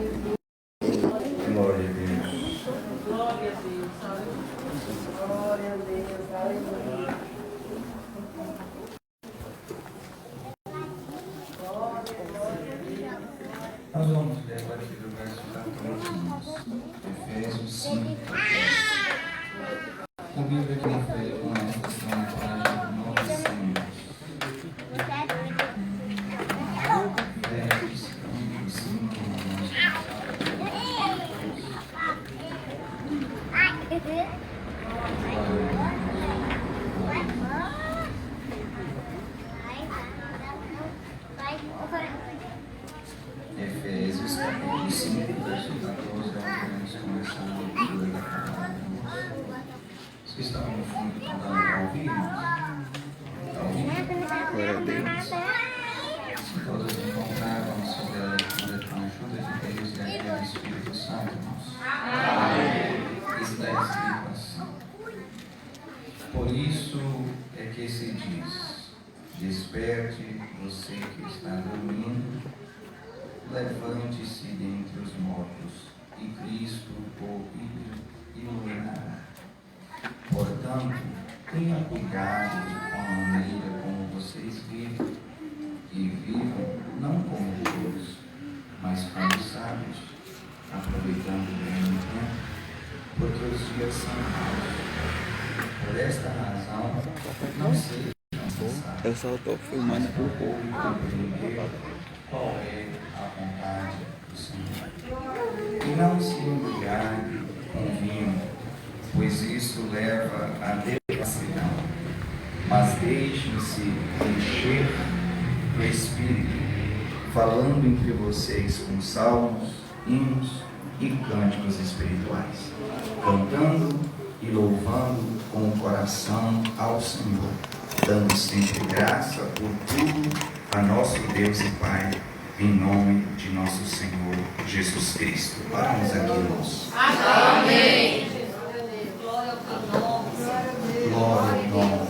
Glória a Deus. Glória a Deus. Glória a Deus. Aleluia. Nós vamos ler agora aqui do verso 14, Efésios 5. A Bíblia que não foi com esta são a página 900. Efésios 5, Efésios capítulo 5, verso 14, vamos começar a leitura da palavra. Os que estão no fundo estão dando para ouvir, irmãos? Está ouvindo? Glória a Deus. Se todos encontrar, vamos fazer a leitura com a ajuda de Deus e a ajuda do Espírito Santo, irmãos. Amém. Está escrito assim: por isso é que se diz: desperte você que está dormindo, levante-se dentre os mortos, e Cristo o iluminará. Portanto, tenha cuidado com a maneira como vocês vivem, e vivam não como tolos, mas como sábios, aproveitando bem o tempo, porque os dias são maus. Por esta razão, não sejam cansados. Eu só estou filmando por pouco. Compreender qual é a vontade do Senhor. E não se embriague com vinho, pois isso leva à devassidão, mas deixem-se encher do Espírito, falando entre vocês com salmos, hinos e cânticos espirituais, cantando e louvando com o coração ao Senhor, dando sempre graça por tudo a nosso Deus e Pai, em nome de nosso Senhor Jesus Cristo. Paramos aqui, irmãos. Amém. Glória ao nome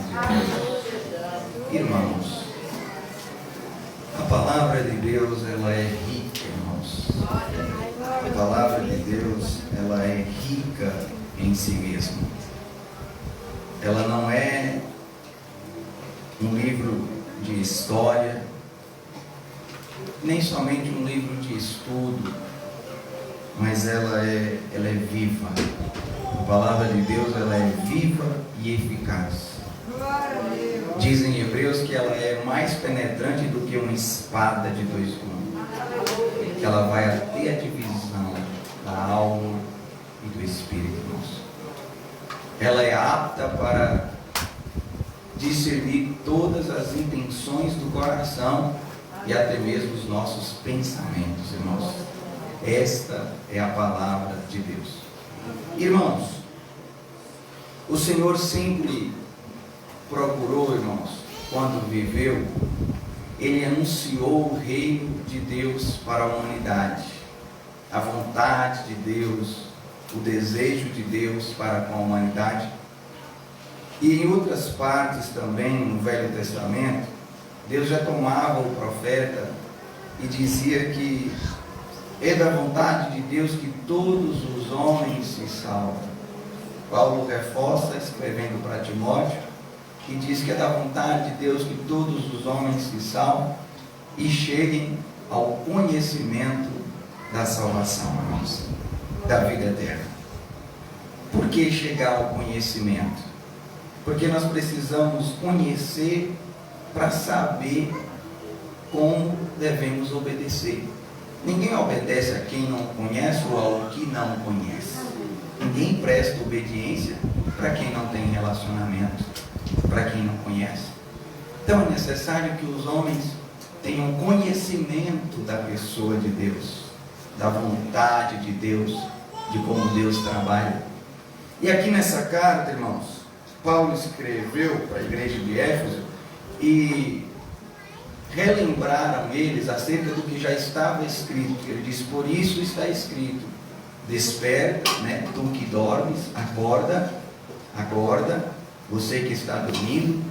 de Deus. Irmãos, a palavra de Deus, ela é rica, irmãos. A palavra de Deus, ela é rica em si mesma. Ela não é um livro de história, nem somente um livro de estudo, mas ela é viva. A palavra de Deus, ela é viva e eficaz. Dizem em Hebreus que ela é mais penetrante do que uma espada de dois gumes, que ela vai até a divisão da alma e do espírito, irmãos. Ela é apta para discernir todas as intenções do coração e até mesmo os nossos pensamentos, irmãos. Esta é a palavra de Deus. Irmãos, o Senhor sempre procurou, irmãos, quando viveu, Ele anunciou o reino de Deus para a humanidade, a vontade de Deus, o desejo de Deus para com a humanidade. E em outras partes também, no Velho Testamento, Deus já tomava o profeta e dizia que é da vontade de Deus que todos os homens se salvem. Paulo reforça, escrevendo para Timóteo, que diz que é da vontade de Deus que todos os homens se salvem e cheguem ao conhecimento da salvação, irmãos, da vida eterna. Por que chegar ao conhecimento? Porque nós precisamos conhecer para saber como devemos obedecer. Ninguém obedece a quem não conhece ou ao que não conhece. Ninguém presta obediência para quem não tem relacionamento, para quem não conhece. Então é necessário que os homens tenham conhecimento da pessoa de Deus, da vontade de Deus, de como Deus trabalha. E aqui nessa carta, irmãos, Paulo escreveu para a igreja de Éfeso e relembraram eles acerca do que já estava escrito. Ele diz: por isso está escrito, desperta, tu que dormes, acorda, você que está dormindo,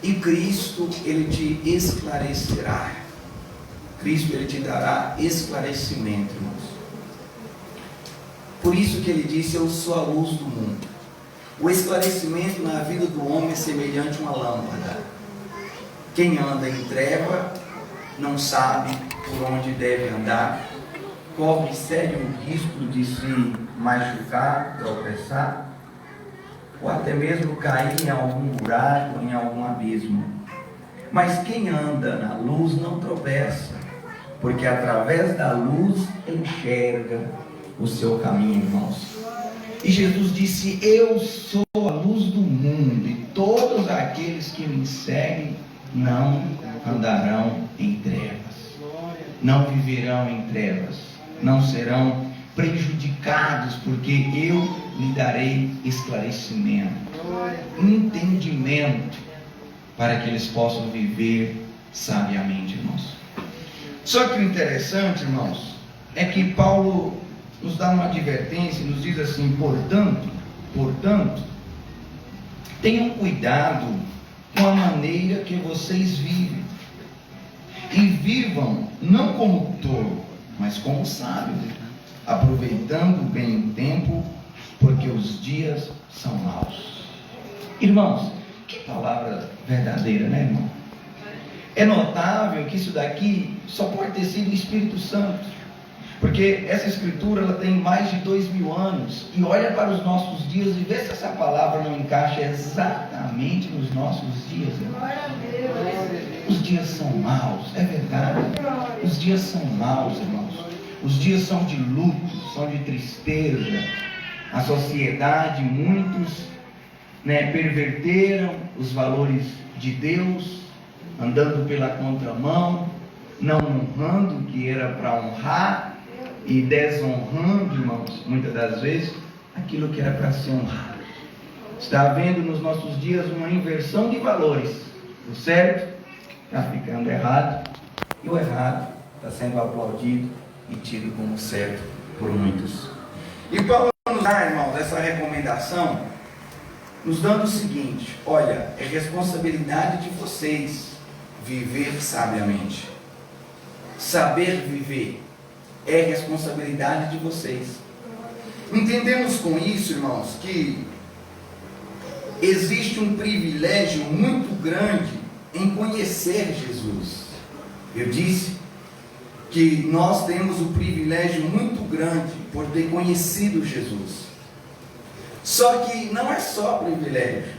e Cristo, Ele te esclarecerá. Cristo, ele te dará esclarecimento, irmãos. Por isso que ele disse: eu sou a luz do mundo. O esclarecimento na vida do homem é semelhante a uma lâmpada. Quem anda em treva não sabe por onde deve andar, corre sério risco de se machucar, tropeçar, ou até mesmo cair em algum buraco, em algum abismo. Mas quem anda na luz não tropeça, porque através da luz enxerga o seu caminho, irmãos. E Jesus disse: eu sou a luz do mundo, e todos aqueles que me seguem não andarão em trevas, não viverão em trevas, não serão prejudicados, porque eu lhe darei esclarecimento, entendimento, para que eles possam viver sabiamente, irmãos. Só que o interessante, irmãos, é que Paulo nos dá uma advertência e nos diz assim: portanto, tenham cuidado com a maneira que vocês vivem, e vivam não como tolo, mas como sábios, aproveitando bem o tempo, porque os dias são maus. Irmãos, que palavra verdadeira, né, irmão? É notável que isso daqui só pode ter sido o Espírito Santo, porque essa escritura ela tem mais de 2000 anos, e olha para os nossos dias e vê se essa palavra não encaixa exatamente nos nossos dias, irmãos. Os dias são maus, é verdade. Os dias são maus, irmãos. Os dias são de luto, são de tristeza. A sociedade, muitos perverteram os valores de Deus, andando pela contramão, não honrando o que era para honrar, e desonrando, irmãos, muitas das vezes, aquilo que era para ser honrado. Está havendo nos nossos dias uma inversão de valores. O certo está ficando errado, e o errado está sendo aplaudido e tido como certo por muitos. E Paulo nos dá, irmãos, essa recomendação, nos dando o seguinte: olha, é responsabilidade de vocês viver sabiamente. Saber viver é responsabilidade de vocês. Entendemos com isso, irmãos, que existe um privilégio muito grande em conhecer Jesus. Eu disse que nós temos um privilégio muito grande por ter conhecido Jesus. Só que não é só privilégio.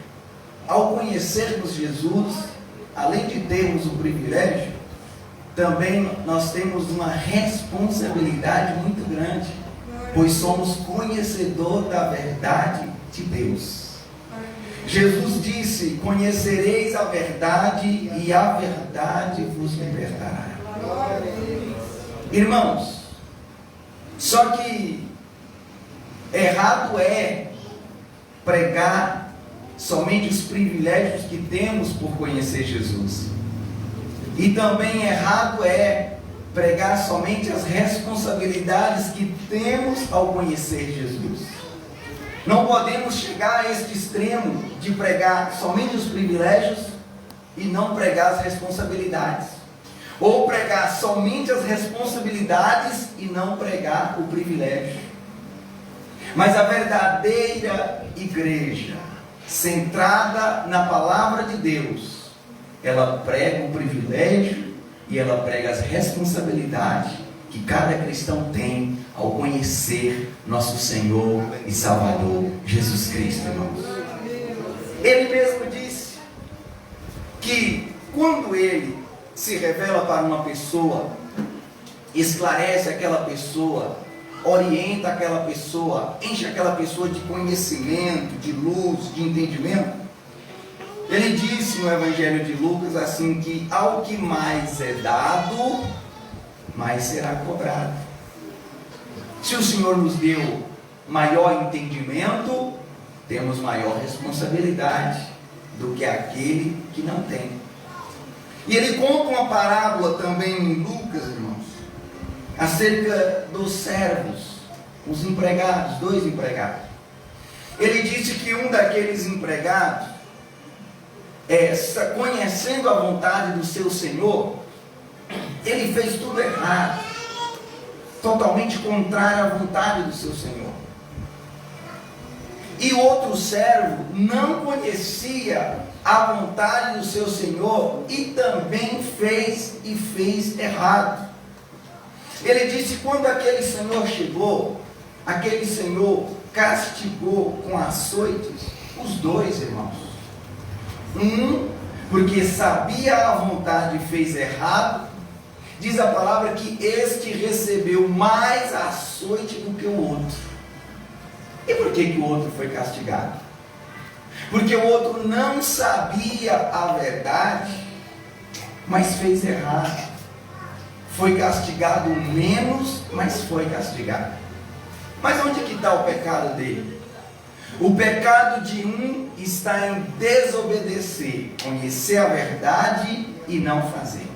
Ao conhecermos Jesus, além de termos o privilégio, também nós temos uma responsabilidade muito grande, pois somos conhecedor da verdade de Deus. Jesus disse: conhecereis a verdade, e a verdade vos libertará. Irmãos, só que errado é pregar somente os privilégios que temos por conhecer Jesus. E também errado é pregar somente as responsabilidades que temos ao conhecer Jesus. Não podemos chegar a este extremo de pregar somente os privilégios e não pregar as responsabilidades. Ou pregar somente as responsabilidades e não pregar o privilégio. Mas a verdadeira igreja, centrada na palavra de Deus, ela prega o privilégio e ela prega as responsabilidades que cada cristão tem ao conhecer nosso Senhor e Salvador Jesus Cristo, irmãos. Ele mesmo disse que quando ele se revela para uma pessoa, esclarece aquela pessoa, orienta aquela pessoa, enche aquela pessoa de conhecimento, de luz, de entendimento. Ele disse no Evangelho de Lucas assim, que ao que mais é dado, mais será cobrado. Se o Senhor nos deu maior entendimento, temos maior responsabilidade do que aquele que não tem. E ele conta uma parábola também em Lucas, irmãos, acerca dos servos, os empregados, 2 empregados. Ele disse que um daqueles empregados, conhecendo a vontade do seu Senhor, ele fez tudo errado, totalmente contrário à vontade do seu Senhor. E o outro servo não conhecia a vontade do seu Senhor e também fez errado. Ele disse: quando aquele Senhor chegou, aquele Senhor castigou com açoites os dois irmãos. Porque sabia a vontade e fez errado. Diz a palavra que este recebeu mais açoite do que o outro. E por que o outro foi castigado? Porque o outro não sabia a verdade, mas fez errado. Foi castigado menos, mas foi castigado. Mas onde que está o pecado dele? O pecado de um está em desobedecer, conhecer a verdade e não fazer.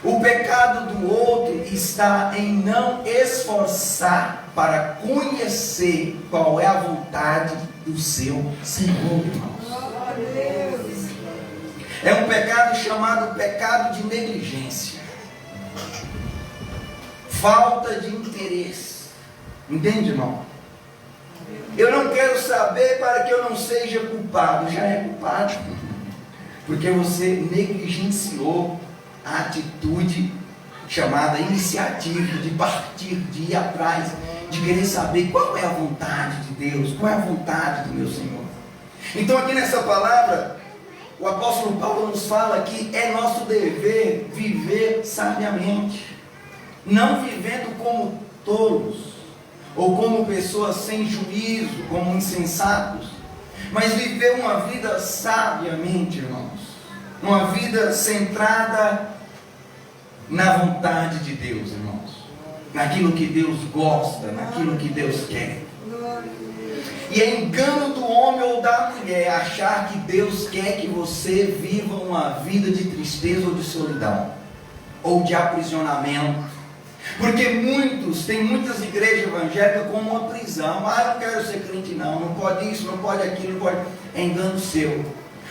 O pecado do outro está em não esforçar para conhecer qual é a vontade do seu Senhor, irmãos. É um pecado chamado pecado de negligência, falta de interesse. Entende, irmão? Eu não quero saber para que eu não seja culpado. Já é culpado, porque você negligenciou a atitude chamada iniciativa, de partir, de ir atrás, de querer saber qual é a vontade de Deus, qual é a vontade do meu Senhor. Então aqui nessa palavra, o apóstolo Paulo nos fala que é nosso dever viver sabiamente, não vivendo como tolos, ou como pessoas sem juízo, como insensatos, mas viver uma vida sabiamente, irmãos, uma vida centrada na vontade de Deus, irmãos, naquilo que Deus gosta, naquilo que Deus quer. E é engano do homem ou da mulher achar que Deus quer que você viva uma vida de tristeza ou de solidão, ou de aprisionamento. Porque tem muitas igrejas evangélicas como uma prisão. Eu não quero ser crente não pode isso, não pode aquilo, não pode. É engano seu.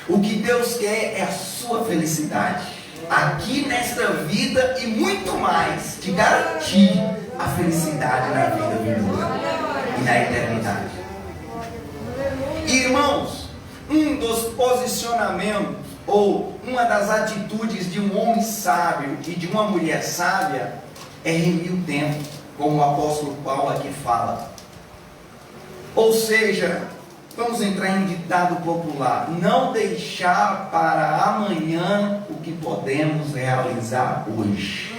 O que Deus quer é a sua felicidade, aqui nesta vida e muito mais, te garantir a felicidade na vida vindoura e na eternidade. Irmãos, um dos posicionamentos ou uma das atitudes de um homem sábio e de uma mulher sábia é remir o tempo, como o apóstolo Paulo aqui fala. Ou seja, vamos entrar em ditado popular: não deixar para amanhã o que podemos realizar hoje.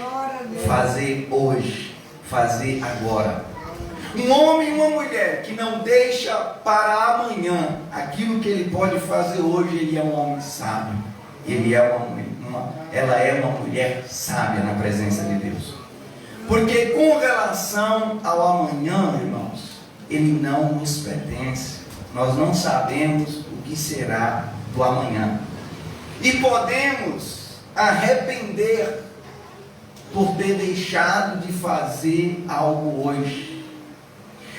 Fazer hoje, fazer agora. Um homem e uma mulher que não deixa para amanhã aquilo que ele pode fazer hoje, ele é um homem sábio. Ela é uma mulher sábia na presença de Deus. Porque com relação ao amanhã, irmãos, ele não nos pertence. Nós não sabemos o que será do amanhã. E podemos arrepender por ter deixado de fazer algo hoje.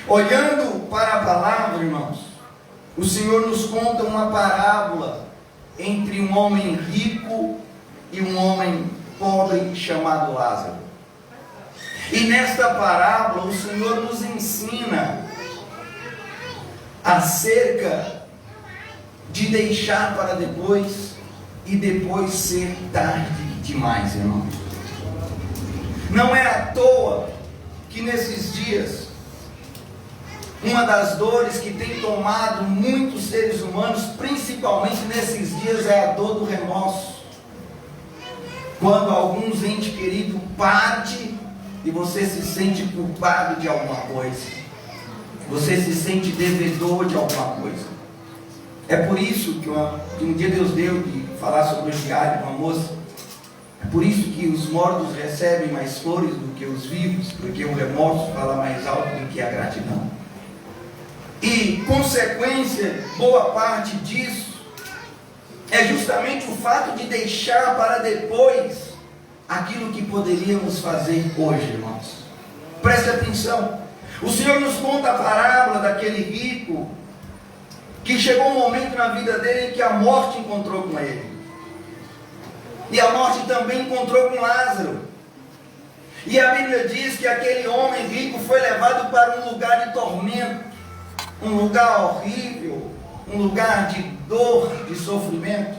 Olhando para a palavra, irmãos, o Senhor nos conta uma parábola entre um homem rico e um homem pobre chamado Lázaro. E nesta parábola o Senhor nos ensina acerca de deixar para depois e depois ser tarde demais, irmãos. Não é à toa que nesses dias, uma das dores que tem tomado muitos seres humanos, principalmente nesses dias, é a dor do remorso. Quando alguns entes queridos partem e você se sente culpado de alguma coisa, você se sente devedor de alguma coisa. É por isso que um dia Deus deu de falar sobre o diário de uma moça. É por isso que os mortos recebem mais flores do que os vivos, porque o remorso fala mais alto do que a gratidão. E consequência, boa parte disso é justamente o fato de deixar para depois aquilo que poderíamos fazer hoje, irmãos. Preste atenção. O Senhor nos conta a parábola daquele rico que chegou um momento na vida dele em que a morte encontrou com ele. E a morte também encontrou com Lázaro. E a Bíblia diz que aquele homem rico foi levado para um lugar de tormento, um lugar horrível, um lugar de dor, de sofrimento.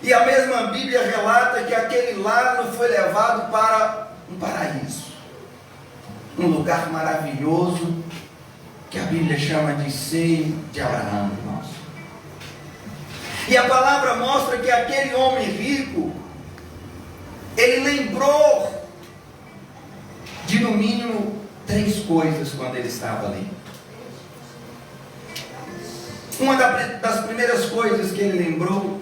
E a mesma Bíblia relata que aquele Lázaro foi levado para um paraíso, um lugar maravilhoso, que a Bíblia chama de seio de Abraão, irmãos. E a palavra mostra que aquele homem rico, ele lembrou de no mínimo 3 coisas quando ele estava ali. Uma das primeiras coisas que ele lembrou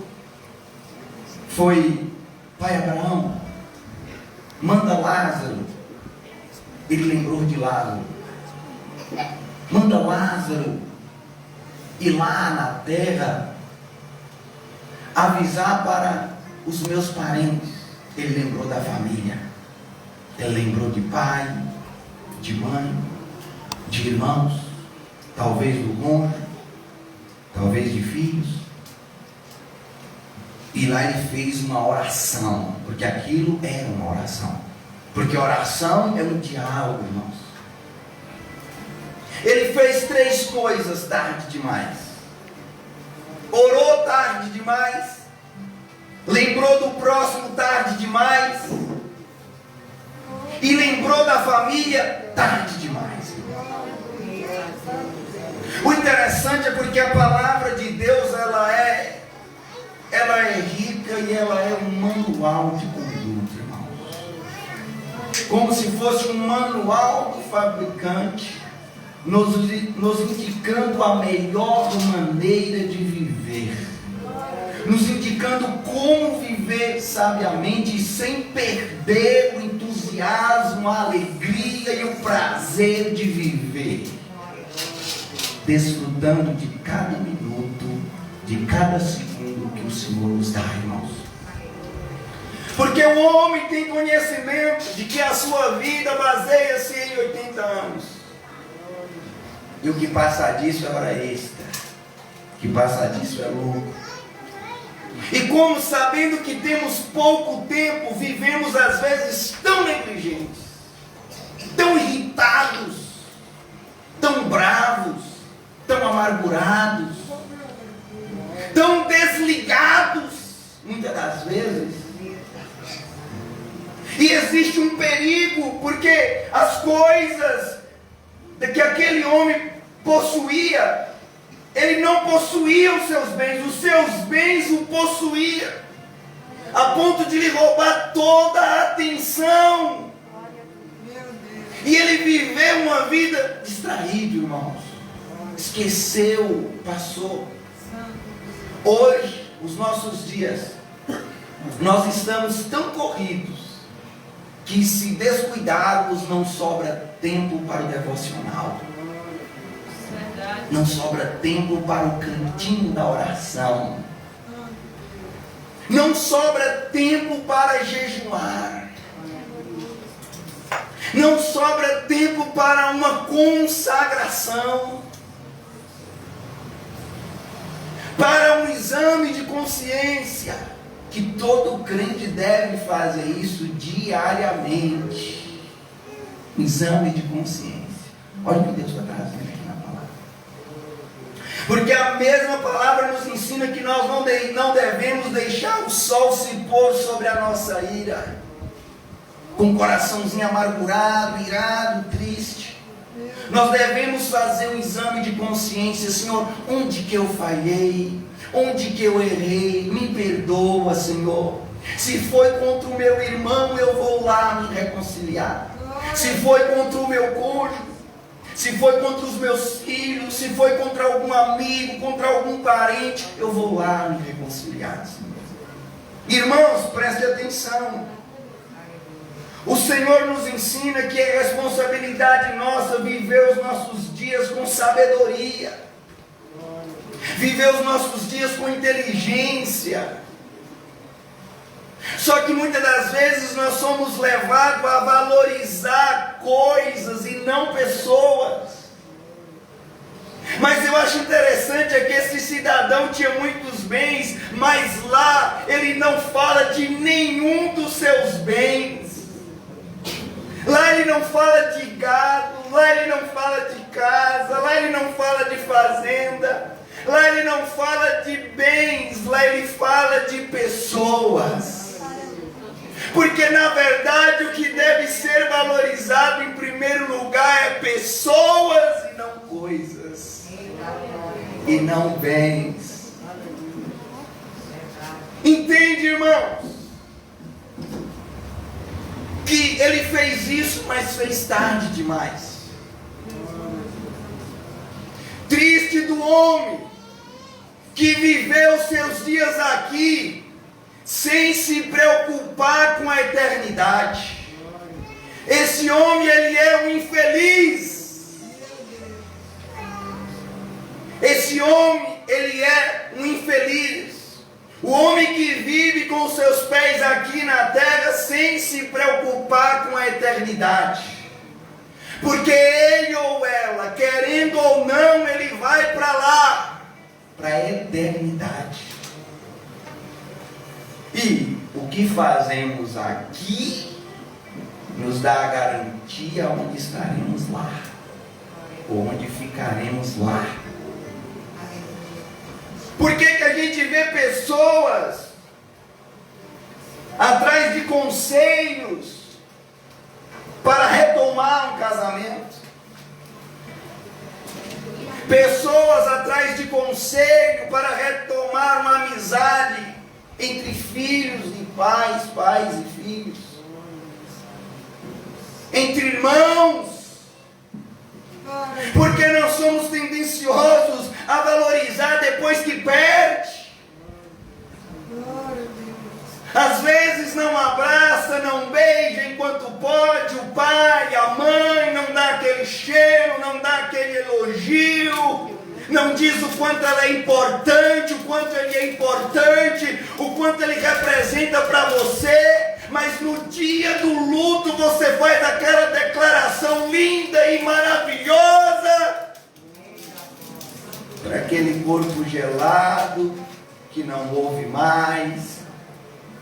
foi: pai Abraão, manda Lázaro. Ele lembrou de Lázaro. Manda Lázaro ir lá na terra avisar para os meus parentes. Ele lembrou da família. Ele lembrou de pai, de mãe, de irmãos, talvez do cônjuge, talvez de filhos. E lá ele fez uma oração, porque aquilo era uma oração. Porque oração é um diálogo, irmãos. Ele fez 3 coisas tarde demais. Orou tarde demais. Lembrou do próximo tarde demais. E lembrou da família tarde demais. O interessante é porque a palavra de Deus ela é rica e ela é um manual de conduta, irmãos. Como se fosse um manual do fabricante, nos indicando a melhor maneira de viver, nos indicando como viver sabiamente e sem perder o entusiasmo, a alegria e o prazer de viver, desfrutando de cada minuto, de cada segundo que o Senhor nos dá, irmãos. Porque o homem tem conhecimento de que a sua vida baseia-se em 80 anos. E o que passa disso é hora extra. O que passa disso é lucro. E como sabendo que temos pouco tempo, vivemos às vezes tão negligentes, tão irritados, tão bravos, tão amargurados, tão desligados, muitas das vezes. E existe um perigo, porque as coisas que aquele homem possuía, ele não possuía os seus bens o possuíam, a ponto de lhe roubar toda a atenção. E ele viveu uma vida distraído, irmãos. Esqueceu, passou. Hoje, os nossos dias, nós estamos tão corridos que, se descuidarmos, não sobra tempo para o devocional, não sobra tempo para o cantinho da oração, não sobra tempo para jejuar, não sobra tempo para uma consagração, para um exame de consciência, que todo crente deve fazer isso diariamente. Um exame de consciência. Olha o que Deus está trazendo aqui na palavra. Porque a mesma palavra nos ensina que nós não devemos deixar o sol se pôr sobre a nossa ira, com o coraçãozinho amargurado, irado, triste. Nós devemos fazer um exame de consciência. Senhor, onde que eu falhei? Onde que eu errei? Me perdoa, Senhor. Se foi contra o meu irmão, eu vou lá me reconciliar. Se foi contra o meu cônjuge, se foi contra os meus filhos, se foi contra algum amigo, contra algum parente, eu vou lá me reconciliar, Senhor. Irmãos, preste atenção. O Senhor nos ensina que é responsabilidade nossa viver os nossos dias com sabedoria, viver os nossos dias com inteligência. Só que muitas das vezes nós somos levados a valorizar coisas e não pessoas. Mas eu acho interessante é que esse cidadão tinha muitos bens, mas lá ele não fala de nenhum dos seus bens. Lá ele não fala de gado, lá ele não fala de casa, lá ele não fala de fazenda, lá ele não fala de bens, lá ele fala de pessoas. Porque na verdade o que deve ser valorizado em primeiro lugar é pessoas e não coisas, e não bens. Entende, irmãos? Que ele fez isso, mas fez tarde demais. Triste do homem que viveu seus dias aqui sem se preocupar com a eternidade. Esse homem, ele é um infeliz. Esse homem, ele é um infeliz. O homem que vive com os seus pés aqui na terra sem se preocupar com a eternidade. Porque ele ou ela, querendo ou não, ele vai para lá, para a eternidade. E o que fazemos aqui nos dá a garantia onde estaremos lá, ou onde ficaremos lá. Por que a gente vê pessoas atrás de conselhos para retomar um casamento? Pessoas atrás de conselho para retomar uma amizade entre filhos e pais, pais e filhos, entre irmãos. Porque nós somos tendenciosos a valorizar depois que perde. Às vezes não abraça, não beija enquanto pode o pai, a mãe, não dá aquele cheiro, não dá aquele elogio, não diz o quanto ela é importante, o quanto ele é importante, o quanto ele representa para você. Mas no dia do luto você faz aquela declaração linda e maravilhosa para aquele corpo gelado que não ouve mais,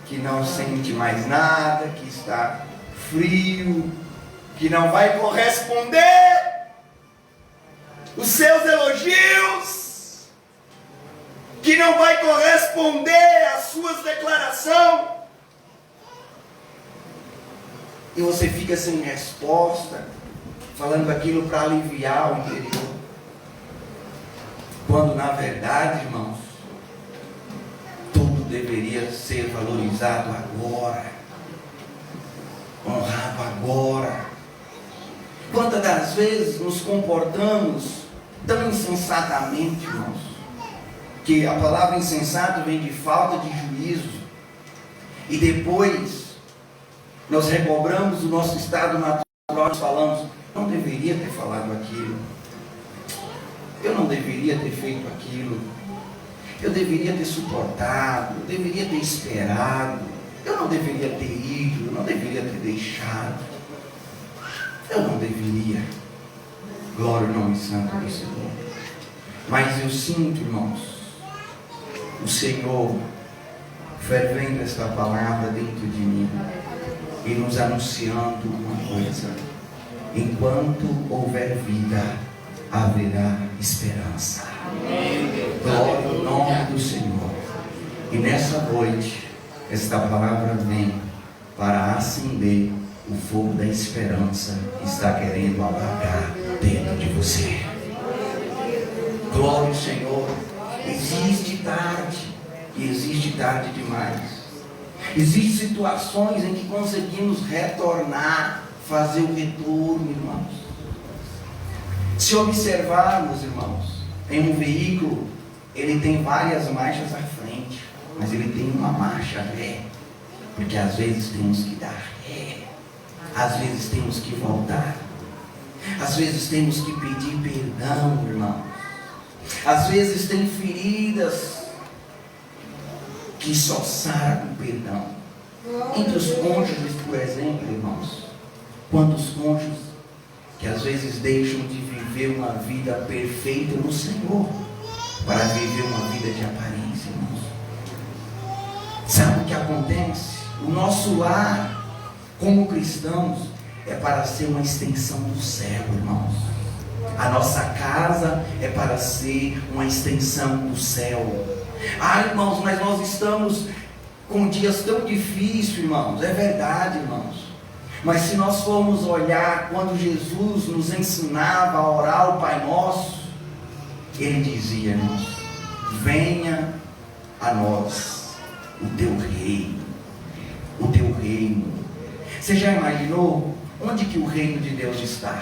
que não sente mais nada, que está frio, que não vai corresponder os seus elogios, que não vai corresponder às suas declarações. E você fica sem resposta, falando aquilo para aliviar o interior. Quando na verdade, irmãos, tudo deveria ser valorizado agora, honrado agora. Quantas das vezes nos comportamos tão insensatamente, irmãos, que a palavra insensato vem de falta de juízo, e depois nós recobramos o nosso estado natural, nós falamos, não deveria ter falado aquilo, eu não deveria ter feito aquilo, eu deveria ter suportado, eu deveria ter esperado, eu não deveria ter ido, eu não deveria ter deixado, eu não deveria. Glória ao nome santo do Senhor. Mas eu sinto, irmãos, o Senhor fervendo esta palavra dentro de mim e nos anunciando uma coisa: enquanto houver vida, haverá esperança. Glória ao nome do Senhor. E nessa noite, esta palavra vem para acender o fogo da esperança que está querendo apagar dentro de você. Glória ao Senhor. Existe tarde, e existe tarde demais. Existem situações em que conseguimos retornar, fazer o retorno, irmãos. Se observarmos, irmãos, em um veículo, ele tem várias marchas à frente, mas ele tem uma marcha ré, porque às vezes temos que dar ré, às vezes temos que voltar, às vezes temos que pedir perdão, irmãos. Às vezes tem feridas que só saram com perdão. Entre os cônjuges, por exemplo, irmãos, quantos cônjuges que às vezes deixam de viver uma vida perfeita no Senhor para viver uma vida de aparência, irmãos. Sabe o que acontece? O nosso lar, como cristãos, é para ser uma extensão do céu, irmãos. A nossa casa é para ser uma extensão do céu. Irmãos, mas nós estamos com dias tão difíceis, irmãos. É verdade, irmãos. Mas se nós formos olhar quando Jesus nos ensinava a orar o Pai Nosso, Ele dizia, irmãos: venha a nós o teu reino, o teu reino. Você já imaginou onde que o reino de Deus está?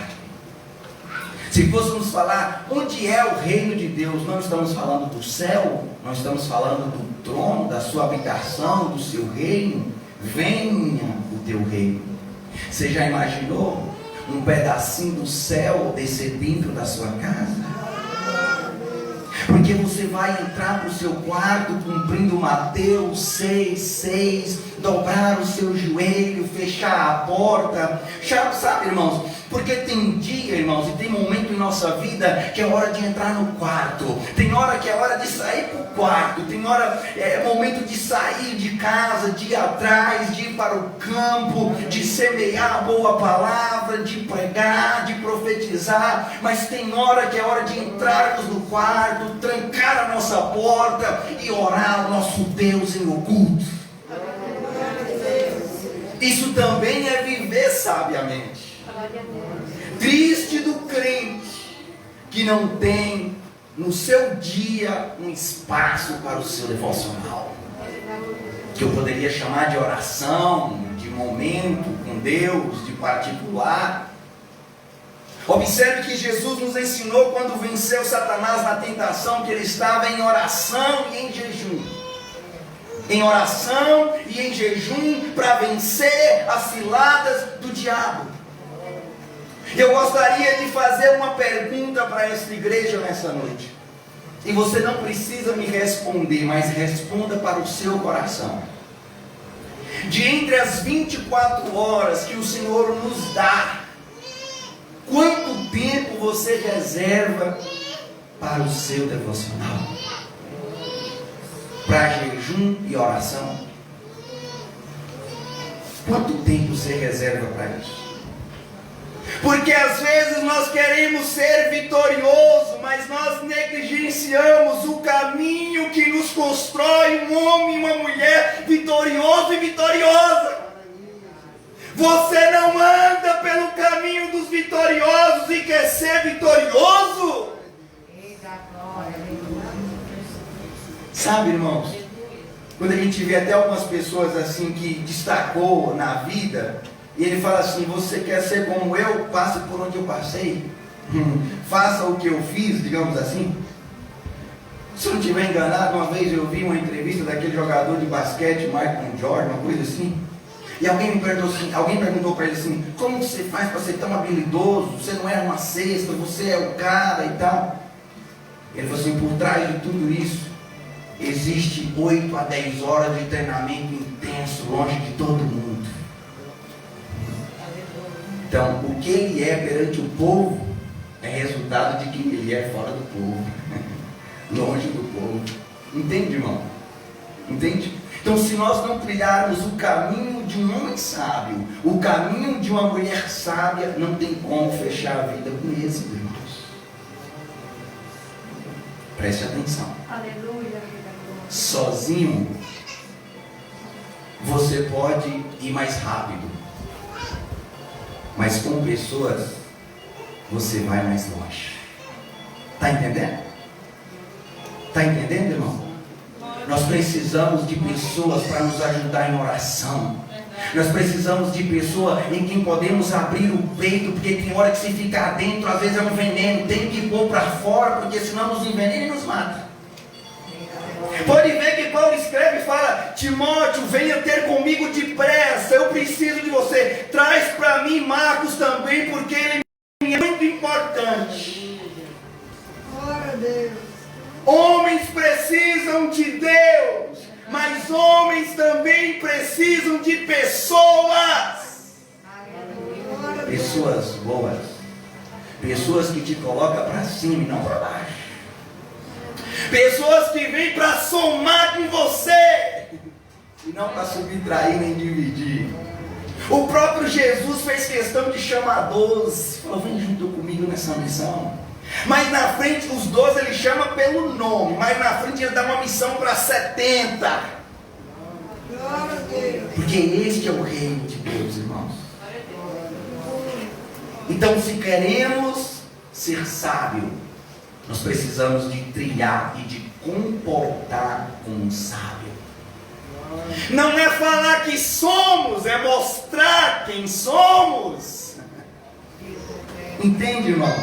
Se fôssemos falar onde é o reino de Deus, não estamos falando do céu, não estamos falando do trono, da sua habitação, do seu reino. Venha o teu reino. Você já imaginou um pedacinho do céu descer dentro da sua casa? Porque você vai entrar para o seu quarto cumprindo Mateus 6,6, dobrar o seu joelho, fechar a porta. Sabe, irmãos? Porque tem dia, irmãos, e tem momento em nossa vida que é hora de entrar no quarto. Tem hora que é hora de sair para o quarto. Tem hora, é momento de sair de casa, de ir atrás, de ir para o campo, de semear a boa palavra, de pregar, de profetizar. Mas tem hora que é hora de entrarmos no quarto, trancar a nossa porta e orar ao nosso Deus em oculto. Isso também é viver sabiamente. Triste do crente que não tem no seu dia um espaço para o seu devocional, que eu poderia chamar de oração, de momento com Deus, de particular. Observe que Jesus nos ensinou quando venceu Satanás na tentação, que ele estava em oração e em jejum. Em oração e em jejum para vencer as ciladas do diabo. Eu gostaria de fazer uma pergunta para esta igreja nessa noite. E você não precisa me responder, mas responda para o seu coração. De entre as 24 horas que o Senhor nos dá, quanto tempo você reserva para o seu devocional? Para jejum e oração? Quanto tempo você reserva para isso? Porque às vezes nós queremos ser vitorioso, mas nós negligenciamos o caminho que nos constrói um homem e uma mulher vitorioso e vitoriosa. Você não anda pelo caminho dos vitoriosos e quer ser vitorioso? Sabe, irmãos, quando a gente vê até algumas pessoas assim que destacou na vida, e ele fala assim: você quer ser como eu? Passe por onde eu passei. Faça o que eu fiz, digamos assim. Se eu não estiver enganado, uma vez eu vi uma entrevista daquele jogador de basquete, Michael Jordan, uma coisa assim. E alguém perguntou para ele assim: como você faz para ser tão habilidoso? Você não é uma cesta, você é o cara e tal. Ele falou assim: por trás de tudo isso, existe 8 a 10 horas de treinamento intenso, longe de todo mundo. Então, o que ele é perante o povo é resultado de quem ele é fora do povo, longe do povo. Entende, irmão? Entende? Então, se nós não trilharmos o caminho de um homem sábio, o caminho de uma mulher sábia, não tem como fechar a vida com êxito, irmãos. Preste atenção. Aleluia. Sozinho, você pode ir mais rápido. Mas com pessoas, você vai mais longe. Está entendendo? Está entendendo, irmão? Nós precisamos de pessoas para nos ajudar em oração. Nós precisamos de pessoas em quem podemos abrir o peito, porque tem hora que se ficar dentro, às vezes é um veneno, tem que pôr para fora, porque senão nos envenena e nos mata. Pode ver que Paulo escreve e fala: Timóteo, venha ter comigo depressa, eu preciso de você. Traz para mim Marcos também, porque ele é muito importante. Glória a Deus. Homens precisam de Deus, mas homens também precisam de pessoas. Pessoas boas, pessoas que te colocam para cima e não para baixo. Pessoas que vêm para somar com você e não para subtrair nem dividir. O próprio Jesus fez questão de chamar 12. Falou, vem junto comigo nessa missão. Mas na frente, os 12 ele chama pelo nome. Mas na frente ele dá uma missão para 70. Glória a Deus. Porque este é o reino de Deus, irmãos. Então, se queremos ser sábios, nós precisamos de trilhar e de comportar como um sábio. Não é falar que somos, é mostrar quem somos. Entende, irmão?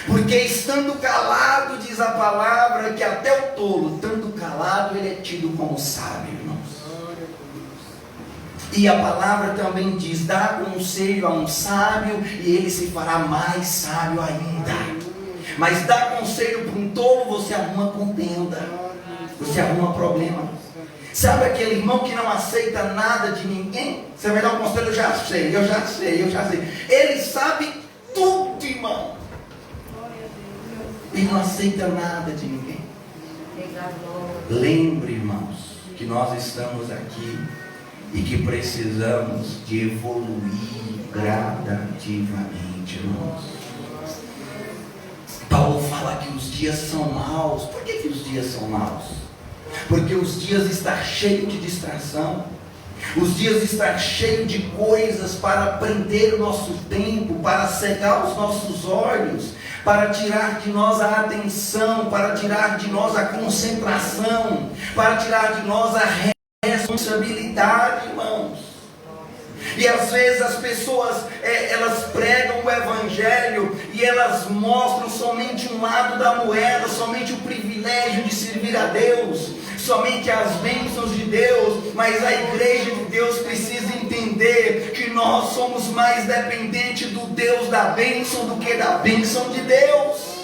Porque estando calado, diz a palavra, que até o tolo, estando calado, ele é tido como sábio, irmãos. E a palavra também diz, dá conselho a um sábio e ele se fará mais sábio ainda. Mas dá conselho para um tolo, você arruma contenda, você arruma problema. Sabe aquele irmão que não aceita nada de ninguém? Você vai dar um conselho, eu já sei. Ele sabe tudo, irmão. Ele não aceita nada de ninguém. Lembre, irmãos, que nós estamos aqui e que precisamos de evoluir gradativamente, irmãos. Paulo fala que os dias são maus. Por que os dias são maus? Porque os dias estão cheios de distração. Os dias estão cheios de coisas para prender o nosso tempo, para cegar os nossos olhos, para tirar de nós a atenção, para tirar de nós a concentração, para tirar de nós a responsabilidade, irmãos. E às vezes as pessoas, elas pregam o evangelho e elas mostram somente um lado da moeda, somente o privilégio de servir a Deus, somente as bênçãos de Deus. Mas a igreja de Deus precisa entender que nós somos mais dependentes do Deus da bênção do que da bênção de Deus.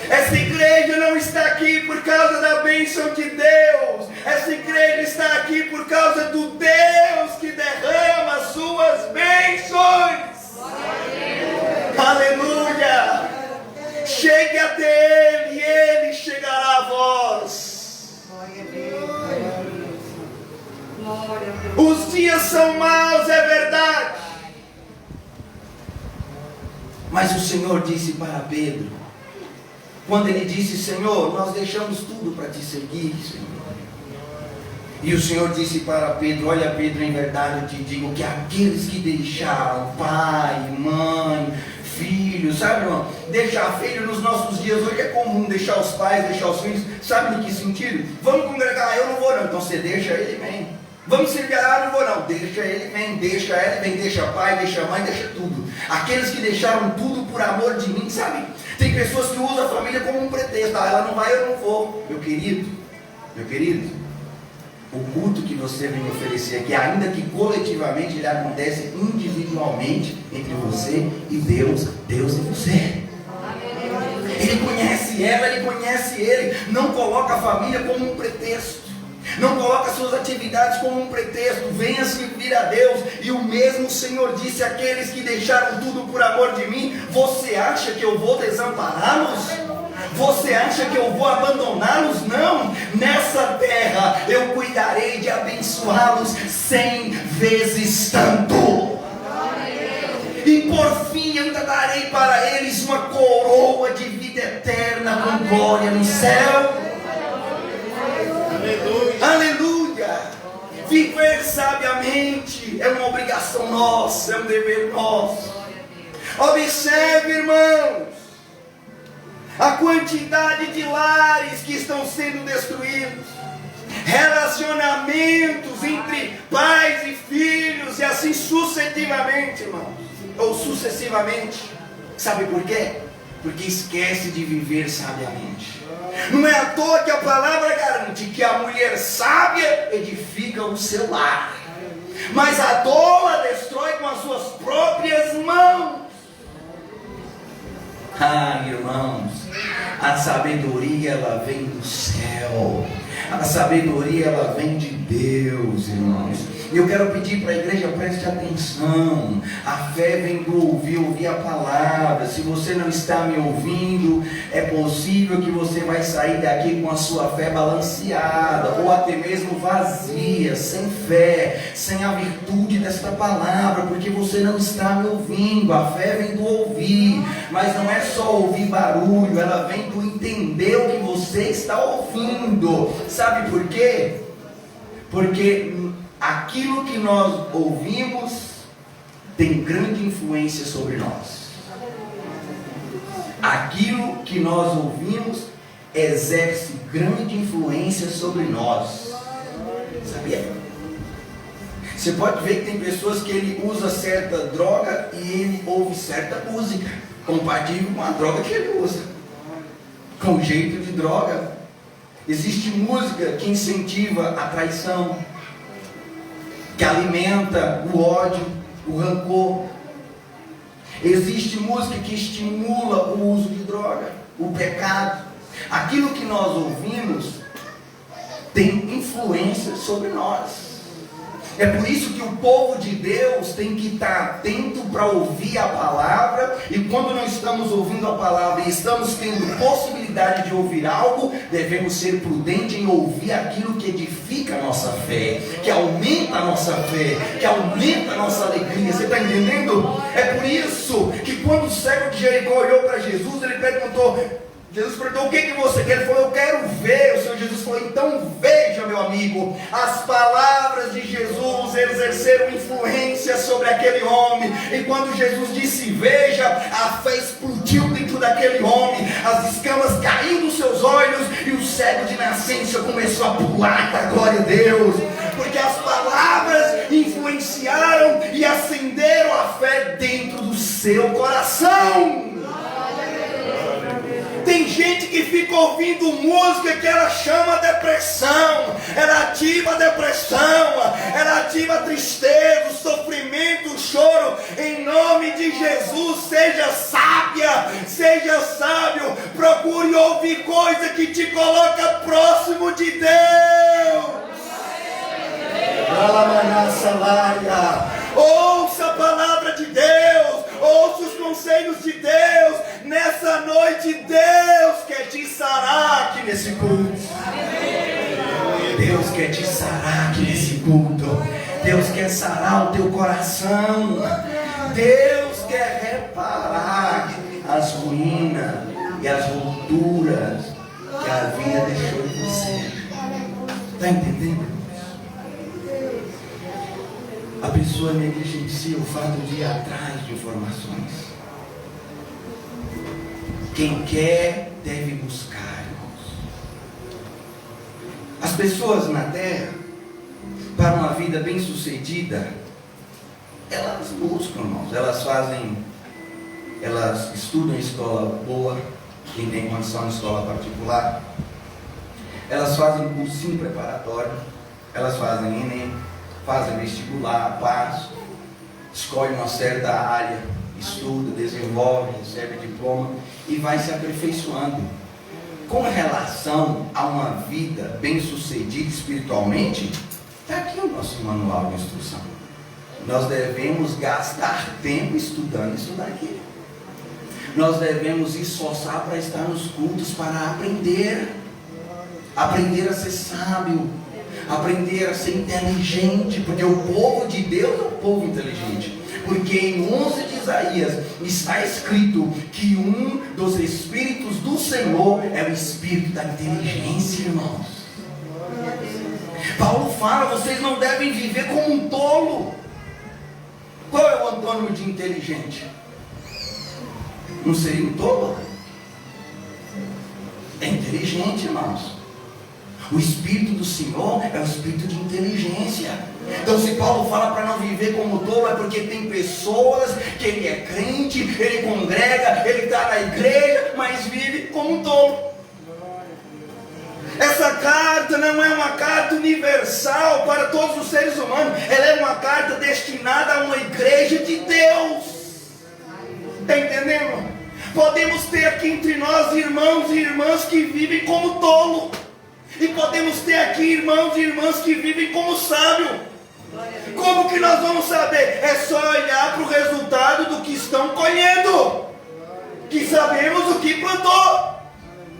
Essa igreja não está aqui por causa da bênção de Deus. Essa igreja está aqui por causa do Deus que derrama as suas bênções. Aleluia! Chegue até Ele e Ele chegará a vós. Os dias são maus, é verdade. Mas o Senhor disse para Pedro, quando ele disse, Senhor, nós deixamos tudo para te seguir, Senhor. E o Senhor disse para Pedro, olha Pedro, em verdade eu te digo que aqueles que deixaram pai, mãe, filhos, sabe, irmão? Deixar filho nos nossos dias hoje é comum, deixar os pais, deixar os filhos, sabe em que sentido? Vamos congregar, eu não vou não, então você deixa ele, vem. Vamos servir, não vou não, deixa ele, vem, deixa pai, deixa mãe, deixa tudo. Aqueles que deixaram tudo por amor de mim, sabe? Tem pessoas que usam a família como um pretexto, ela não vai, eu não vou. Meu querido, o culto que você vem oferecer aqui, ainda que coletivamente ele acontece individualmente entre você e Deus e você. Ele conhece ela, ele conhece ele. Não coloca a família como um pretexto. Não coloca suas atividades como um pretexto. Venha servir a Deus. E o mesmo Senhor disse àqueles que deixaram tudo por amor de mim, você acha que eu vou desampará-los? Você acha que eu vou abandoná-los? Não. Nessa terra eu cuidarei de abençoá-los 100 vezes tanto. E por fim ainda darei para eles uma coroa de vida eterna com glória no céu. Aleluia! Viver sabiamente é uma obrigação nossa, é um dever nosso. Observe, irmãos, a quantidade de lares que estão sendo destruídos, relacionamentos entre pais e filhos, e assim sucessivamente, irmãos, ou sucessivamente. Sabe por quê? Porque esquece de viver sabiamente. Não é à toa que a palavra garante que a mulher sábia edifica o seu lar, mas a tola destrói com as suas próprias mãos. Ah, irmãos, a sabedoria ela vem do céu. A sabedoria ela vem de Deus, irmãos. Eu quero pedir para a igreja, preste atenção. A fé vem do ouvir a palavra. Se você não está me ouvindo, é possível que você vai sair daqui com a sua fé balanceada, ou até mesmo vazia, sem fé, sem a virtude desta palavra, porque você não está me ouvindo. A fé vem do ouvir, mas não é só ouvir barulho, ela vem do entender o que você está ouvindo. Sabe por quê? Porque aquilo que nós ouvimos tem grande influência sobre nós. Aquilo que nós ouvimos exerce grande influência sobre nós. Sabia? Você pode ver que tem pessoas que ele usa certa droga e ele ouve certa música compatível com a droga que ele usa, com o jeito de droga. Existe música que incentiva a traição, que alimenta o ódio, o rancor. Existe música que estimula o uso de droga, o pecado. Aquilo que nós ouvimos tem influência sobre nós. É por isso que o povo de Deus tem que estar atento para ouvir a palavra. E quando nós estamos ouvindo a palavra e estamos tendo possibilidade de ouvir algo, devemos ser prudentes em ouvir aquilo que edifica a nossa fé, que aumenta a nossa fé, que aumenta a nossa alegria. Você está entendendo? É por isso que quando o cego de Jericó olhou para Jesus, ele perguntou... Jesus perguntou: o que você quer? Ele falou: eu quero ver. O Senhor Jesus falou: então veja, meu amigo. As palavras de Jesus exerceram influência sobre aquele homem. E quando Jesus disse veja, a fé explodiu dentro daquele homem. As escamas caíram dos seus olhos e o cego de nascença começou a pular da glória a Deus. Porque as palavras influenciaram e acenderam a fé dentro do seu coração. Tem gente que fica ouvindo música que ela chama depressão, ela ativa a depressão, ela ativa a tristeza, o sofrimento, o choro. Em nome de Jesus, seja sábia, seja sábio, procure ouvir coisa que te coloca próximo de Deus. Ouça a palavra de Deus, ouça os conselhos de Deus. Nessa noite Deus quer te sarar aqui nesse culto. Deus quer te sarar aqui nesse culto. Deus quer sarar o teu coração. Deus quer reparar as ruínas e as rupturas que a vida deixou em você. Está entendendo? A pessoa negligencia o fato de ir atrás de informações. Quem quer deve buscar, irmãos. As pessoas na terra, para uma vida bem sucedida, elas buscam, irmãos. Elas estudam em escola boa, quem tem condição em escola particular. Elas fazem cursinho preparatório, elas fazem Enem, fazem vestibular, passo, escolhe uma certa área, estuda, desenvolve, recebe diploma e vai se aperfeiçoando. Com relação a uma vida bem sucedida espiritualmente, está aqui o nosso manual de instrução. Nós devemos gastar tempo estudando isso daqui. Nós devemos esforçar para estar nos cultos, para aprender a ser sábio, aprender a ser inteligente, porque o povo de Deus é um povo inteligente. Porque em 11 de Isaías está escrito que um dos espíritos do Senhor é o espírito da inteligência, irmãos. Paulo fala: vocês não devem viver como um tolo. Qual é o antônimo de inteligente? Não seria um tolo? É inteligente, irmãos. O Espírito do Senhor é o Espírito de inteligência. Então se Paulo fala para não viver como tolo, é porque tem pessoas que ele é crente, ele congrega, ele está na igreja, mas vive como um tolo. Essa carta não é uma carta universal para todos os seres humanos. Ela é uma carta destinada a uma igreja de Deus. Está entendendo? Podemos ter aqui entre nós irmãos e irmãs que vivem como tolo. E podemos ter aqui irmãos e irmãs que vivem como sábio. Como que nós vamos saber? É só olhar para o resultado do que estão colhendo, que sabemos o que plantou.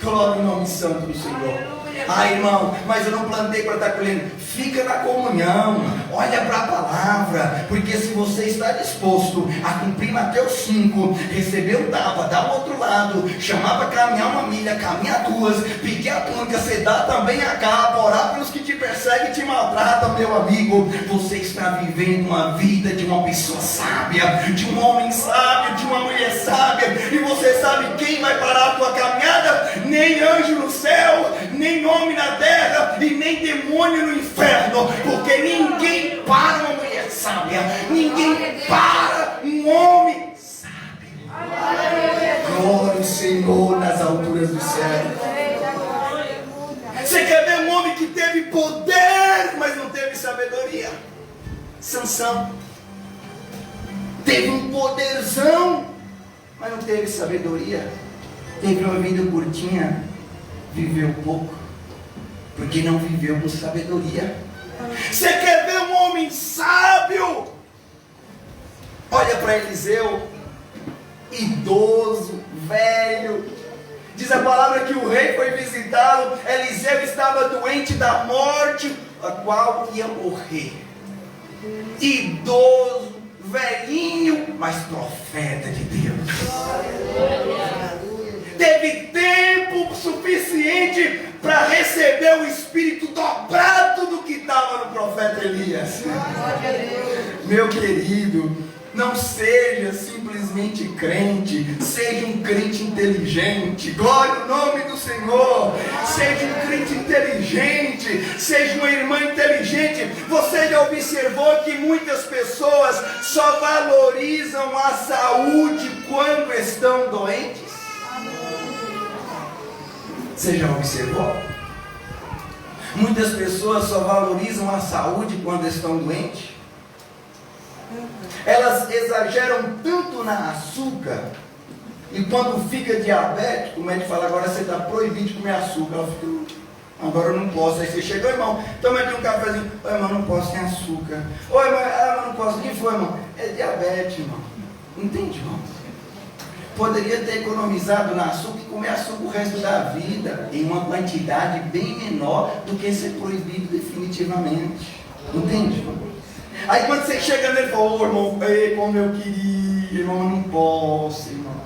Glória ao nome santo do Senhor. Ah, irmão, mas eu não plantei para estar colhendo. Fica na comunhão, olha para a palavra, porque se você está disposto a cumprir Mateus 5, receber um tapa, dar o outro lado, chamar para caminhar uma milha, caminhar duas, pedir a túnica, você dá também a capa, orar pelos que te perseguem e te maltratam, meu amigo. Você está vivendo uma vida de uma pessoa sábia, de um homem sábio, de uma mulher sábia, e você sabe quem vai parar a tua caminhada? Nem anjo no céu, nem homem na terra e nem demônio no inferno, porque ninguém para uma mulher sábia, ninguém para um homem sábio. Glória ao Senhor nas alturas do céu. Você quer ver um homem que teve poder, mas não teve sabedoria? Sansão teve um poderzão, mas não teve sabedoria. Teve uma vida curtinha, viveu pouco, porque não viveu com sabedoria. Você quer ver um homem sábio? Olha para Eliseu, idoso, velho. Diz a palavra que o rei foi visitá-lo. Eliseu estava doente da morte, a qual ia morrer. Idoso, velhinho, mas profeta de Deus. Teve tempo suficiente para receber o espírito dobrado do que estava no profeta Elias. Meu querido, não seja simplesmente crente, seja um crente inteligente. Glória ao nome do Senhor. Seja um crente inteligente, seja uma irmã inteligente. Você já observou que muitas pessoas só valorizam a saúde quando estão doentes? Você já observou? Muitas pessoas só valorizam a saúde quando estão doentes. Elas exageram tanto na açúcar, e quando fica diabético, o médico fala: agora você está proibido de comer açúcar. Ela fica: agora eu não posso. Aí você chegou: irmão, toma aqui um cafezinho. Ô, irmão, não posso, tem açúcar. Ô, irmão, não posso. O que foi, irmão? É diabetes, irmão. Entende, irmão? Poderia ter economizado na açúcar e comer açúcar o resto da vida, em uma quantidade bem menor do que ser proibido definitivamente. Entende, irmão? Aí quando você chega nele e fala: ô, irmão, como eu queria, irmão, eu não posso, irmão.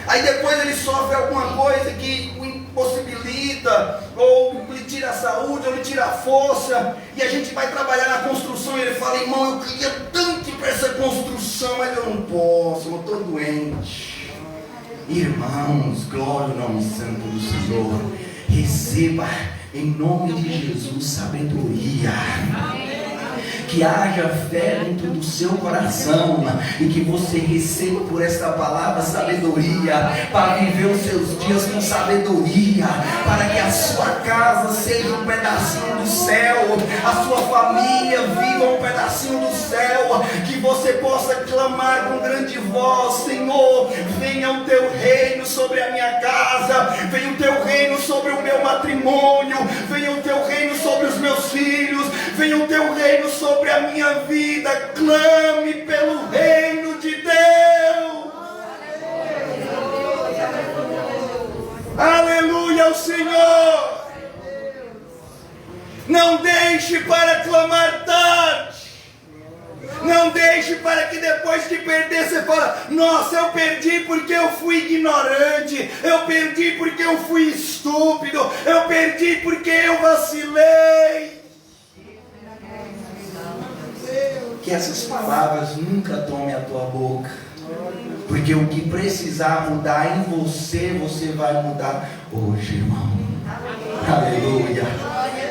Aí depois ele sofre alguma coisa que o impossibilita, ou lhe tira a saúde, ou lhe tira a força, e a gente vai trabalhar na construção e ele fala: irmão, eu queria tanto ir para essa construção, mas eu não posso, eu estou doente. Irmãos, glória ao nome santo do Senhor. Receba em nome de Jesus sabedoria. Que haja fé dentro do seu coração e que você receba por esta palavra sabedoria para viver os seus dias com sabedoria, para que a sua casa seja um pedacinho do céu, a sua família viva um pedacinho do céu, que você possa clamar com grande voz: Senhor, venha o teu reino sobre a minha casa, venha o teu reino sobre o meu matrimônio, venha o teu reino sobre os meus filhos, venha o teu reino sobre a minha vida. Clame pelo reino de Deus. Aleluia ao Senhor. Não deixe para clamar tarde. Não deixe para que depois que perder você fala: nossa, eu perdi porque eu fui ignorante, eu perdi porque eu fui estúpido, eu perdi porque eu vacilei. Que essas palavras nunca tomem a tua boca, porque o que precisar mudar em você, você vai mudar hoje, irmão. Aleluia.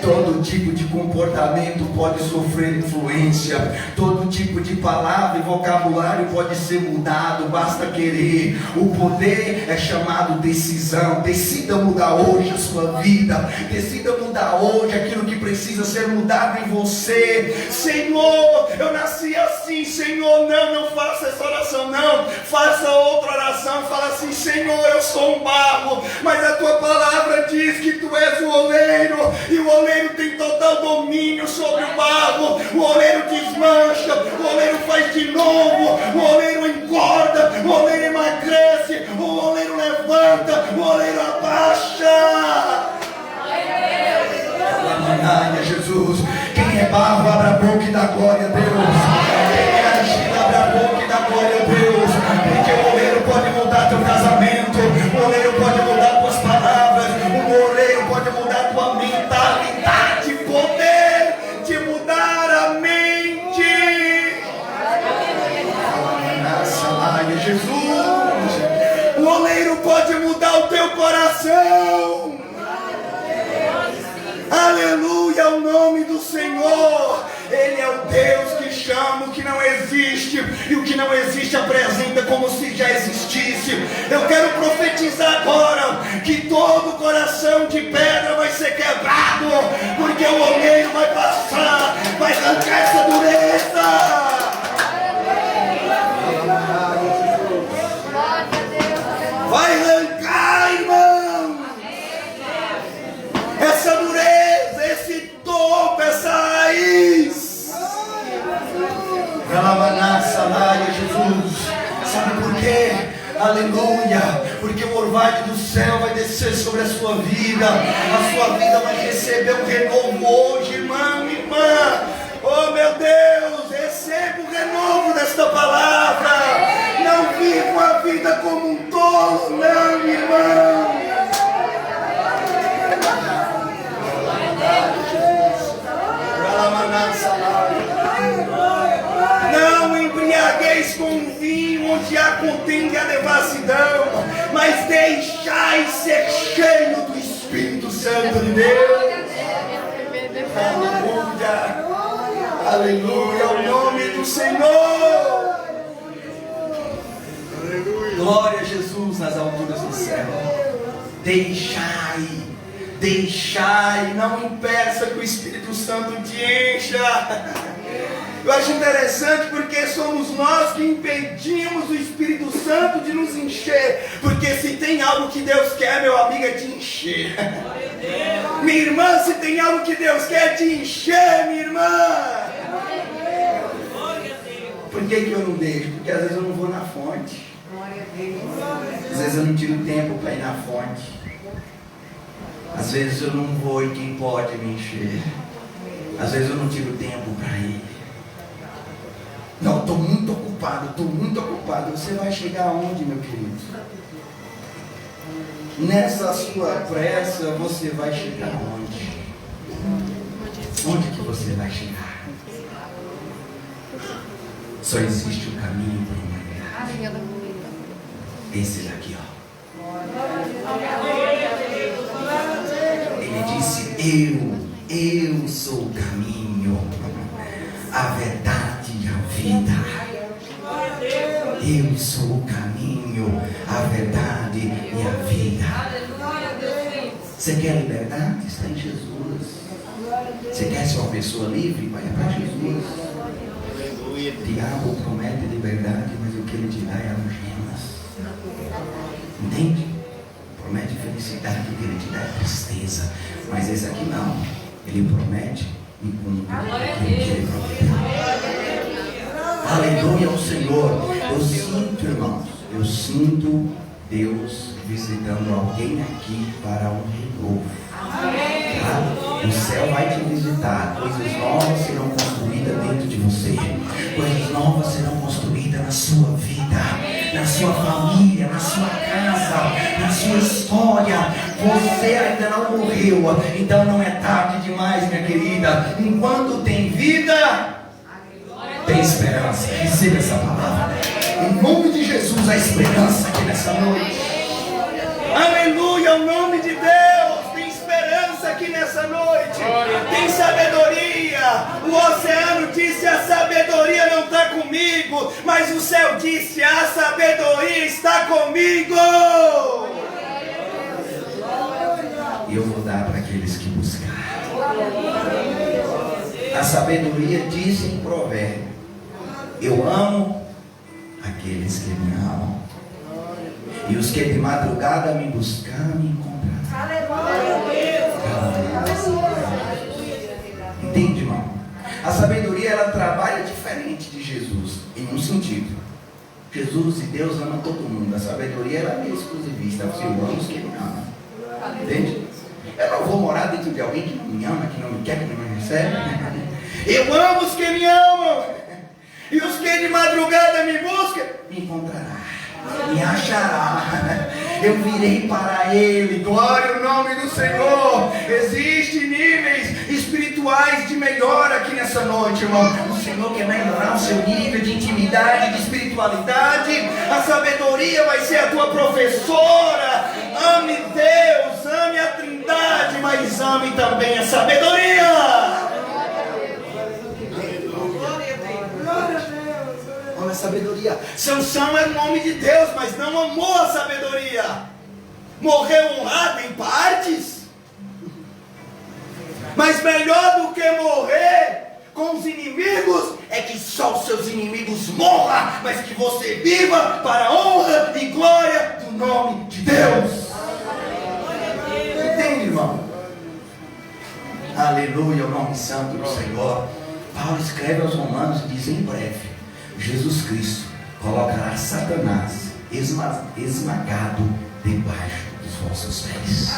Todo tipo de comportamento pode sofrer influência, todo tipo de palavra e vocabulário pode ser mudado, basta querer. O poder é chamado decisão. Decida mudar hoje a sua vida, decida mudar hoje aquilo que precisa ser mudado em você. Senhor, eu nasci assim. Senhor, não faça essa oração, não, faça outra oração. Fala assim: Senhor, eu sou um barro, mas a tua palavra diz diz que tu és o oleiro, e o oleiro tem total domínio sobre o barro. O oleiro desmancha, o oleiro faz de novo, o oleiro engorda, o oleiro emagrece, o oleiro levanta, o oleiro abaixa. Ai, Jesus, quem é barro, abra a boca e dá glória a Deus. Quem é argila, abra a boca e dá glória a Deus. Porque o oleiro pode mudar teu casamento, o oleiro pode mudar tuas palavras, o oleiro pode mudar tua mentalidade, poder de mudar a mente. Ai, Jesus, o oleiro pode mudar o teu coração. Aleluia, o nome do Senhor. Ele é o Deus que chama o que não existe, e o que não existe apresenta como se já existisse. Eu quero profetizar agora que todo coração de pedra vai ser quebrado, porque o oleiro vai passar, vai arrancar essa dureza. Vai arrancar, irmão, essa dureza, esse topo, essa raiz. Jesus, sabe por quê? Aleluia, porque o orvalho do céu vai descer sobre a sua vida. A sua vida vai receber um renovo hoje, irmão, irmã. Oh meu Deus, receba o renovo desta palavra. Não viva a vida como um tolo, não, irmão. Não embriagueis com vinho onde há contenda e a devassidão, mas deixai ser cheio do Espírito Santo de Deus. Aleluia, aleluia, o nome do Senhor. Glória a Jesus nas alturas do céu. Deixai, não impeça que o Espírito Santo te encha. Eu acho interessante porque somos nós que impedimos o Espírito Santo de nos encher. Porque se tem algo que Deus quer, meu amigo, é te encher. Minha irmã, se tem algo que Deus quer, é te encher, minha irmã. Por que eu não deixo? Porque às vezes eu não vou na fonte. Às vezes eu não tiro tempo para ir na fonte. Às vezes eu não vou e quem pode me encher. Às vezes eu não tiro tempo para ir. Não, estou muito ocupado. Você vai chegar aonde, meu querido? Nessa sua pressa, você vai chegar aonde? Onde que você vai chegar? Só existe um caminho para uma guerra. Esse daqui, ó. Ele disse: eu sou o caminho, a verdade e a vida. Eu sou o caminho, a verdade e a vida. Você quer liberdade? Está em Jesus. Você quer ser uma pessoa livre? Vai para Jesus. O diabo promete liberdade, mas o que ele te dá é algemas. Entende? Promete felicidade, o que ele te dá é tristeza. Mas esse aqui não. Ele promete e cumpre aquilo que ele prometeu. Aleluia ao Senhor. Eu sinto, irmãos, Deus visitando alguém aqui para um renovo. Tá? O céu vai te visitar. Coisas novas serão construídas dentro de você. Coisas novas serão construídas na sua vida, na sua família, na sua casa, na sua história. Você ainda não morreu, então não é tarde demais, minha querida. Enquanto tem vida, tem esperança. Receba essa palavra. Em nome de Jesus, a esperança aqui nessa noite. Aleluia, o nome de Deus. Tem esperança aqui nessa noite. Tem sabedoria. O oceano disse: a sabedoria não está comigo, mas o céu disse: a sabedoria está comigo. E eu vou dar para aqueles que buscarem. A sabedoria diz em Provérbio: eu amo aqueles que me amam, e os que de madrugada me buscar me encontrarão. A sabedoria, ela trabalha diferente de Jesus, em um sentido. Jesus e Deus amam todo mundo. A sabedoria, ela é meio exclusivista. Eu amo os que me amam. Entende? Eu não vou morar dentro de alguém que não me ama, que não me quer, que não me recebe. Eu amo os que me amam. E os que de madrugada me buscam, me encontrará, me achará. Eu virei para Ele. Glória ao nome do Senhor. Existem níveis espirituais de melhora aqui nessa noite, irmão. O Senhor quer melhorar o seu nível de intimidade, de espiritualidade. A sabedoria vai ser a tua professora. Ame Deus, ame a Trindade, mas ame também a sabedoria. Ame a sabedoria. Sansão era o nome de Deus, mas não amou a sabedoria. Morreu honrado em partes. Mas melhor do que morrer com os inimigos é que só os seus inimigos morram, mas que você viva para a honra e glória do nome de Deus. Entende, irmão? Aleluia, o nome santo do Senhor. Paulo escreve aos Romanos e diz: em breve Jesus Cristo colocará Satanás esmagado debaixo dos vossos pés.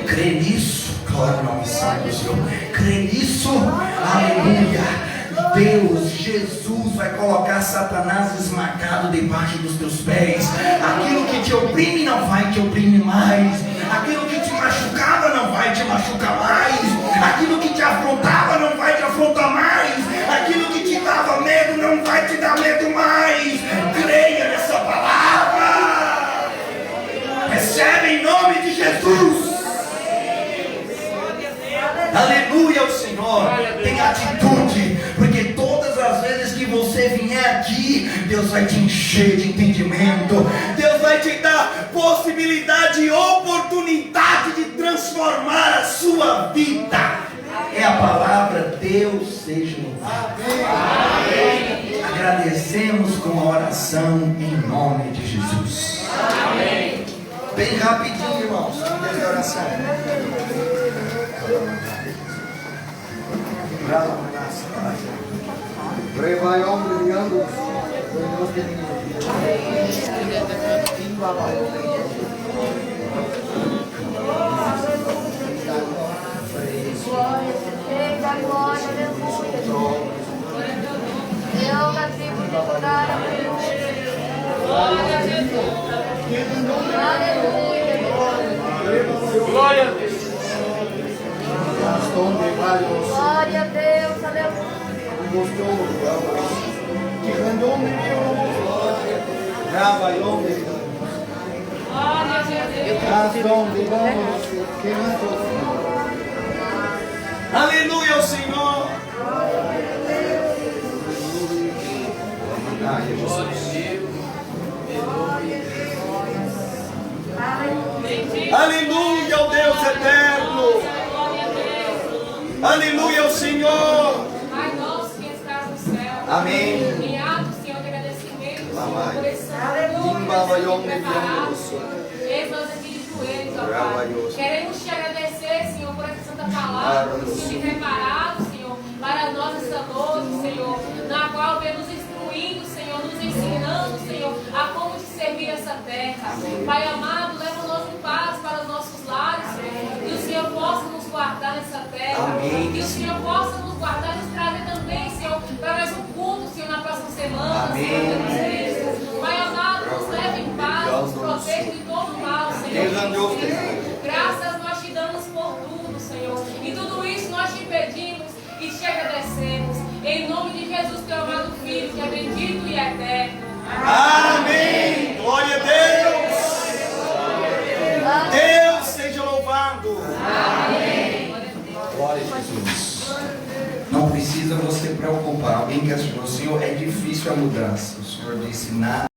Crê nisso. Glória ao nome santo do Senhor. Crê nisso. Aleluia. Deus, Jesus vai colocar Satanás esmagado debaixo dos teus pés. Aquilo que te oprime não vai te oprimir mais. Aquilo que te machucava não vai te machucar mais. Aquilo que te afrontava não vai te afrontar mais. Aquilo que te dava medo não vai te dar medo mais. Creia nessa palavra. Recebe em nome de Jesus. Aleluia ao Senhor. Tem atitude, porque todas as vezes que você vier aqui, Deus vai te encher de entendimento. Deus vai te dar possibilidade e oportunidade de transformar a sua vida. É a palavra Deus seja louvado. Amém. Agradecemos com a oração em nome de Jesus. Amém. Bem rapidinho, irmãos, vamos a oração. Glória, aleluia. Deus da tribo de Judá, aleluia. Glória a Jesus. Aleluia. Glória a Deus. Glória a Deus, aleluia. Aleluia ao Senhor. Aleluia ao Deus eterno. Aleluia ao Senhor. Pai nosso que estás no céu. Amém. Em atos, Senhor, de agradecimento, Senhor, Amém. por esse santo preparado. Eis nós aqui de joelhos, ó Pai. Queremos te agradecer, Senhor, por essa santa palavra, por esse te preparado, Senhor, para nós essa noite, Senhor, na qual vem nos instruindo, Senhor, nos ensinando, Senhor, a como te servir essa terra. Pai amado, leva-nos em paz para os nossos lares, Senhor, que o Senhor possa nos guardar nessa terra. Amém. Que o Senhor possa nos guardar e nos trazer também, Senhor, para mais um culto, Senhor, na próxima semana. Amém. Senhor Jesus. Pai amado, nos leve em paz, nos proteja de todo mal, Senhor. Graças nós te damos por tudo, Senhor. E tudo isso nós te pedimos e te agradecemos. Em nome de Jesus, teu amado Filho, que é bendito e eterno. Amém. Glória a Deus. Deus seja louvado. Amém. Glória a Jesus. Não precisa você preocupar. Alguém questionou: Senhor, é difícil a mudança. O Senhor disse: nada.